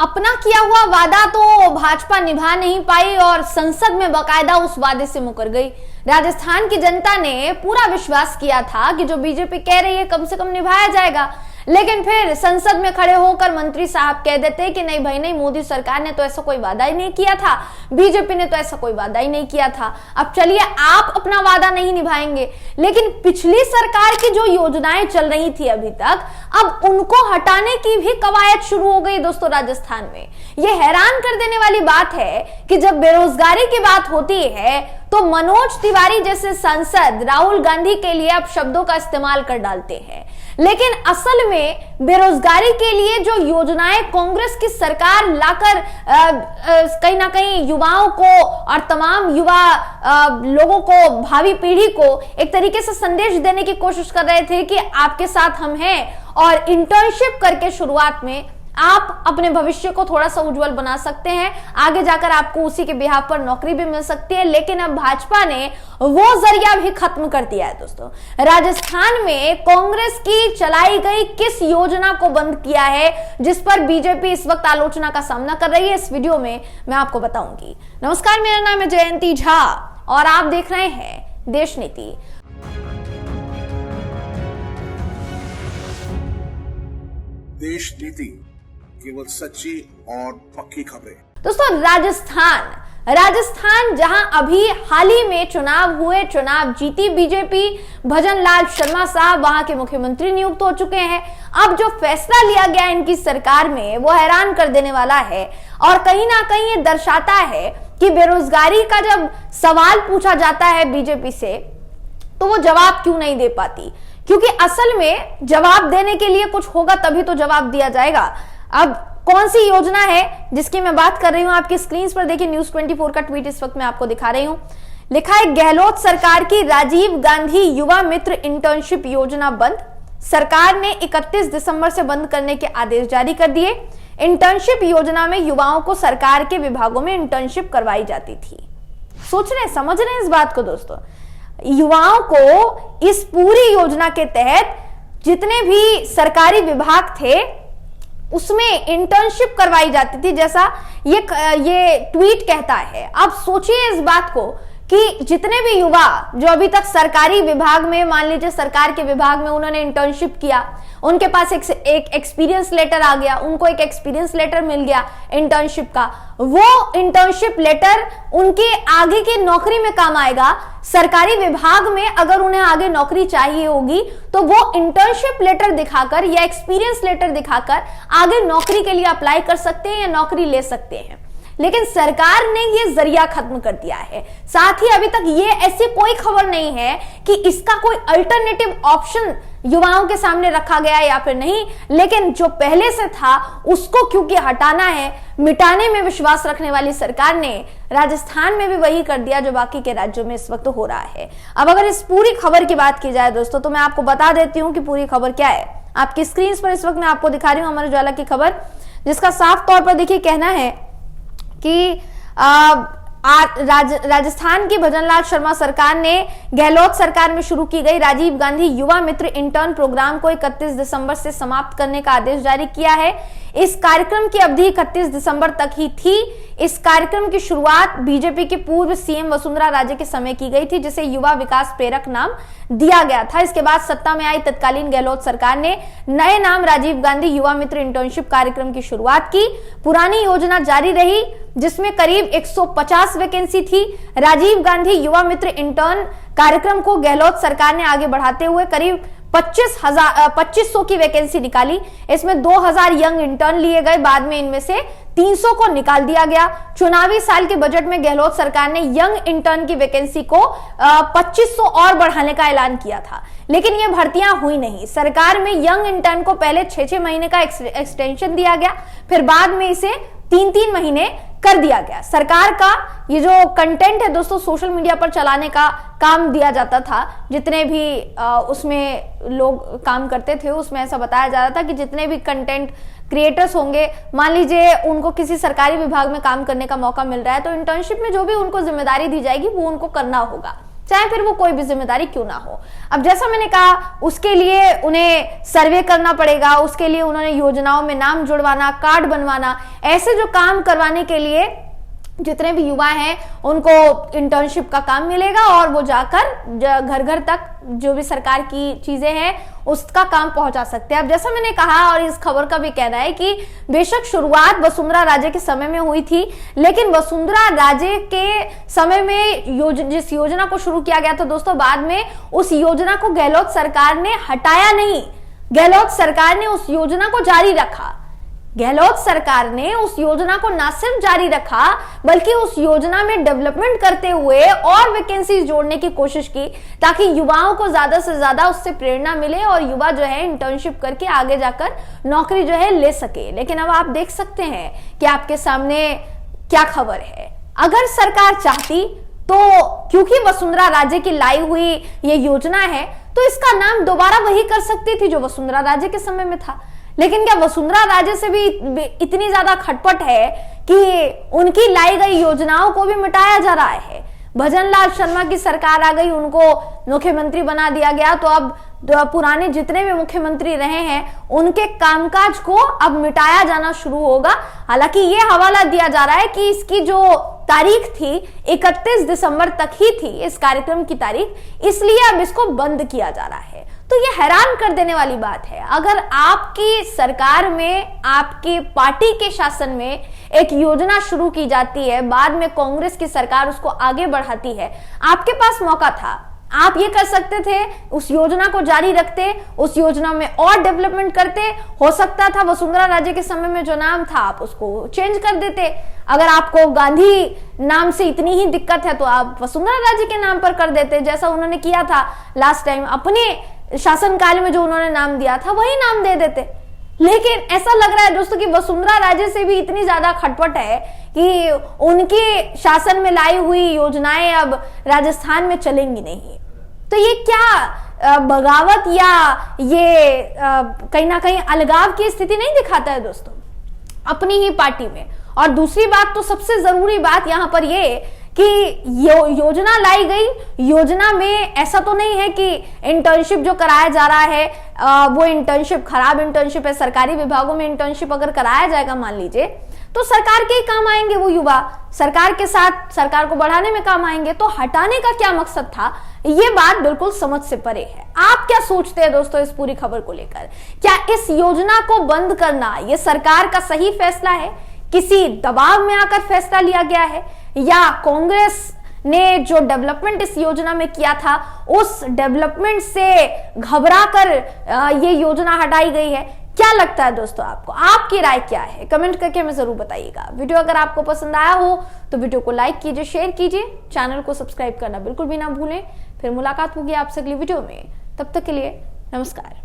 अपना किया हुआ वादा तो भाजपा निभा नहीं पाई और संसद में बकायदा उस वादे से मुकर गई। राजस्थान की जनता ने पूरा विश्वास किया था कि जो बीजेपी कह रही है कम से कम निभाया जाएगा, लेकिन फिर संसद में खड़े होकर मंत्री साहब कह देते कि नहीं भाई नहीं, मोदी सरकार ने तो ऐसा कोई वादा ही नहीं किया था, बीजेपी ने तो ऐसा कोई वादा ही नहीं किया था। अब चलिए आप अपना वादा नहीं निभाएंगे, लेकिन पिछली सरकार की जो योजनाएं चल रही थी अभी तक, अब उनको हटाने की भी कवायद शुरू हो गई दोस्तों राजस्थान में। यह हैरान कर देने वाली बात है कि जब बेरोजगारी की बात होती है तो मनोज तिवारी जैसे सांसद राहुल गांधी के लिए अब शब्दों का इस्तेमाल कर डालते हैं, लेकिन असल में बेरोजगारी के लिए जो योजनाएं कांग्रेस की सरकार लाकर कहीं ना कहीं युवाओं को और तमाम युवा लोगों को, भावी पीढ़ी को एक तरीके से संदेश देने की कोशिश कर रहे थे कि आपके साथ हम हैं, और इंटर्नशिप करके शुरुआत में आप अपने भविष्य को थोड़ा सा उज्जवल बना सकते हैं, आगे जाकर आपको उसी के बिहाफ पर नौकरी भी मिल सकती है। लेकिन अब भाजपा ने वो जरिया भी खत्म कर दिया है दोस्तों। राजस्थान में कांग्रेस की चलाई गई किस योजना को बंद किया है जिस पर बीजेपी इस वक्त आलोचना का सामना कर रही है, इस वीडियो में मैं आपको बताऊंगी। नमस्कार, मेरा नाम है जयंती झा और आप देख रहे हैं देश नीति। देश नीति, केवल सच्ची और पक्की खबरें। दोस्तों राजस्थान जहां अभी हाल ही में चुनाव हुए, चुनाव जीती बीजेपी, भजन लाल शर्मा साहब वहां के मुख्यमंत्री नियुक्त हो चुके हैं। अब जो फैसला लिया गया इनकी सरकार में वो हैरान कर देने वाला है और कहीं ना कहीं ये दर्शाता है कि बेरोजगारी का जब सवाल पूछा जाता है बीजेपी से तो वो जवाब क्यों नहीं दे पाती, क्योंकि असल में जवाब देने के लिए कुछ होगा तभी तो जवाब दिया जाएगा। अब कौन सी योजना है जिसकी मैं बात कर रही हूं, आपकी स्क्रीन पर देखिए, न्यूज 24 का ट्वीट इस वक्त मैं आपको दिखा रही हूं। लिखा है, गहलोत सरकार की राजीव गांधी युवा मित्र इंटर्नशिप योजना बंद, सरकार ने 31 दिसंबर से बंद करने के आदेश जारी कर दिए। इंटर्नशिप योजना में युवाओं को सरकार के विभागों में इंटर्नशिप करवाई जाती थी। सोच रहे, समझ रहे हैं इस बात को दोस्तों? युवाओं को इस पूरी योजना के तहत जितने भी सरकारी विभाग थे उसमें इंटर्नशिप करवाई जाती थी, जैसा ये ट्वीट कहता है। अब सोचिए इस बात को कि जितने भी युवा जो अभी तक सरकारी विभाग में, मान लीजिए सरकार के विभाग में उन्होंने इंटर्नशिप किया, उनके पास एक एक्सपीरियंस लेटर आ गया, उनको एक एक्सपीरियंस लेटर मिल गया इंटर्नशिप का, वो इंटर्नशिप लेटर उनके आगे की नौकरी में काम आएगा। सरकारी विभाग में अगर उन्हें आगे नौकरी चाहिए होगी तो वो इंटर्नशिप लेटर दिखाकर या एक्सपीरियंस लेटर दिखाकर आगे नौकरी के लिए अप्लाई कर सकते हैं या नौकरी ले सकते हैं। लेकिन सरकार ने ये जरिया खत्म कर दिया है। साथ ही अभी तक ये ऐसी कोई खबर नहीं है कि इसका कोई अल्टरनेटिव ऑप्शन युवाओं के सामने रखा गया या फिर नहीं, लेकिन जो पहले से था उसको क्योंकि हटाना है, मिटाने में विश्वास रखने वाली सरकार ने राजस्थान में भी वही कर दिया जो बाकी के राज्यों में इस वक्त हो रहा है। अब अगर इस पूरी खबर की बात की जाए दोस्तों तो मैं आपको बता देती हूं कि पूरी खबर क्या है। आपकी स्क्रीन पर इस वक्त मैं आपको दिखा रही हूं अमर उजाला की खबर, जिसका साफ तौर पर देखिए कहना है कि राजस्थान की भजन लाल शर्मा सरकार ने गहलोत सरकार में शुरू की गई राजीव गांधी युवा मित्र इंटर्न प्रोग्राम को 31 दिसंबर से समाप्त करने का आदेश जारी किया है। इस कार्यक्रम की अवधि 31 दिसंबर तक ही थी। इस कार्यक्रम की शुरुआत बीजेपी के पूर्व सीएम वसुंधरा राजे के समय की गई थी, जिसे युवा विकास प्रेरक नाम दिया गया था। इसके बाद सत्ता में आई तत्कालीन गहलोत सरकार ने नए नाम राजीव गांधी युवा मित्र इंटर्नशिप कार्यक्रम की शुरुआत की। पुरानी योजना जारी रही जिसमें करीब 150 वैकेंसी थी। राजीव गांधी युवा मित्र इंटर्न कार्यक्रम को गहलोत सरकार ने आगे बढ़ाते हुए करीब 2500 की वैकेंसी निकाली। इसमें 2000 यंग इंटर्न लिए गए, बाद में इनमें से 300 को निकाल दिया गया। चुनावी साल के बजट में गहलोत सरकार ने यंग इंटर्न की वैकेंसी को 2500 और बढ़ाने का ऐलान किया था, लेकिन ये भर्तियां हुई नहीं। सरकार में यंग इंटर्न को पहले 6-6 महीने का एक्सटेंशन दिया गया, फिर बाद में इसे 3-3 महीने कर दिया गया। सरकार का ये जो कंटेंट है दोस्तों सोशल मीडिया पर चलाने का काम दिया जाता था, जितने भी उसमें लोग काम करते थे उसमें ऐसा बताया जाता था कि जितने भी कंटेंट क्रिएटर्स होंगे, मान लीजिए उनको किसी सरकारी विभाग में काम करने का मौका मिल रहा है तो इंटर्नशिप में जो भी उनको जिम्मेदारी दी जाएगी वो उनको करना होगा। चाहे फिर वो कोई भी जिम्मेदारी क्यों ना हो। अब जैसा मैंने कहा, उसके लिए उन्हें सर्वे करना पड़ेगा, उसके लिए उन्होंने योजनाओं में नाम जुड़वाना, कार्ड बनवाना, ऐसे जो काम करवाने के लिए जितने भी युवा हैं उनको इंटर्नशिप का काम मिलेगा और वो जाकर घर घर तक जो भी सरकार की चीजें हैं उसका काम पहुंचा सकते हैं। अब जैसा मैंने कहा, और इस खबर का भी कहना है कि बेशक शुरुआत वसुंधरा राजे के समय में हुई थी, लेकिन वसुंधरा राजे के समय में जिस योजना को शुरू किया गया था दोस्तों, बाद में उस योजना को गहलोत सरकार ने हटाया नहीं, गहलोत सरकार ने उस योजना को जारी रखा। गहलोत सरकार ने उस योजना को न सिर्फ जारी रखा बल्कि उस योजना में डेवलपमेंट करते हुए और वैकेंसी जोड़ने की कोशिश की, ताकि युवाओं को ज्यादा से ज्यादा उससे प्रेरणा मिले और युवा जो है इंटर्नशिप करके आगे जाकर नौकरी जो है ले सके। लेकिन अब आप देख सकते हैं कि आपके सामने क्या खबर है। अगर सरकार चाहती तो, क्योंकि वसुंधरा राजे की लाई हुई ये योजना है, तो इसका नाम दोबारा वही कर सकती थी जो वसुंधरा राजे के समय में था। लेकिन क्या वसुंधरा राजे से भी इतनी ज्यादा खटपट है कि उनकी लाई गई योजनाओं को भी मिटाया जा रहा है? भजन लाल शर्मा की सरकार आ गई, उनको मुख्यमंत्री बना दिया गया, तो अब पुराने जितने भी मुख्यमंत्री रहे हैं उनके कामकाज को अब मिटाया जाना शुरू होगा। हालांकि ये हवाला दिया जा रहा है कि इसकी जो तारीख थी 31 दिसंबर तक ही थी, इस कार्यक्रम की तारीख, इसलिए अब इसको बंद किया जा रहा है। तो ये हैरान कर देने वाली बात है। अगर आपकी सरकार में, आपकी पार्टी के शासन में एक योजना शुरू की जाती है, बाद में कांग्रेस की सरकार उसको आगे बढ़ाती है, आपके पास मौका था, आप ये कर सकते थे, उस योजना को जारी रखते, उस योजना में और डेवलपमेंट करते। हो सकता था वसुंधरा राजे के समय में जो नाम था आप उसको चेंज कर देते। अगर आपको गांधी नाम से इतनी ही दिक्कत है तो आप वसुंधरा राजे के नाम पर कर देते, जैसा उन्होंने किया था लास्ट टाइम, अपने शासनकाल में जो उन्होंने नाम दिया था वही नाम दे देते। लेकिन ऐसा लग रहा है दोस्तों कि वसुंधरा राजे से भी इतनी ज्यादा खटपट है कि उनके शासन में लाई हुई योजनाएं अब राजस्थान में चलेंगी नहीं। तो ये क्या बगावत या ये कहीं ना कहीं अलगाव की स्थिति नहीं दिखाता है दोस्तों अपनी ही पार्टी में? और दूसरी बात, तो सबसे जरूरी बात यहां पर ये कि योजना लाई गई, योजना में ऐसा तो नहीं है कि इंटर्नशिप जो कराया जा रहा है वो इंटर्नशिप खराब इंटर्नशिप है। सरकारी विभागों में इंटर्नशिप अगर कराया जाएगा मान लीजिए, तो सरकार के ही काम आएंगे वो युवा, सरकार के साथ सरकार को बढ़ाने में काम आएंगे। तो हटाने का क्या मकसद था, ये बात बिल्कुल समझ से परे है। आप क्या सोचते हैं दोस्तों इस पूरी खबर को लेकर? क्या इस योजना को बंद करना ये सरकार का सही फैसला है, किसी दबाव में आकर फैसला लिया गया है, या कांग्रेस ने जो डेवलपमेंट इस योजना में किया था उस डेवलपमेंट से घबराकर ये योजना हटाई गई है? क्या लगता है दोस्तों आपको? आपकी राय क्या है? कमेंट करके हमें जरूर बताइएगा। वीडियो अगर आपको पसंद आया हो तो वीडियो को लाइक कीजिए, शेयर कीजिए, चैनल को सब्सक्राइब करना बिल्कुल भी ना भूलें। फिर मुलाकात होगी आपसे अगली वीडियो में, तब तक के लिए नमस्कार।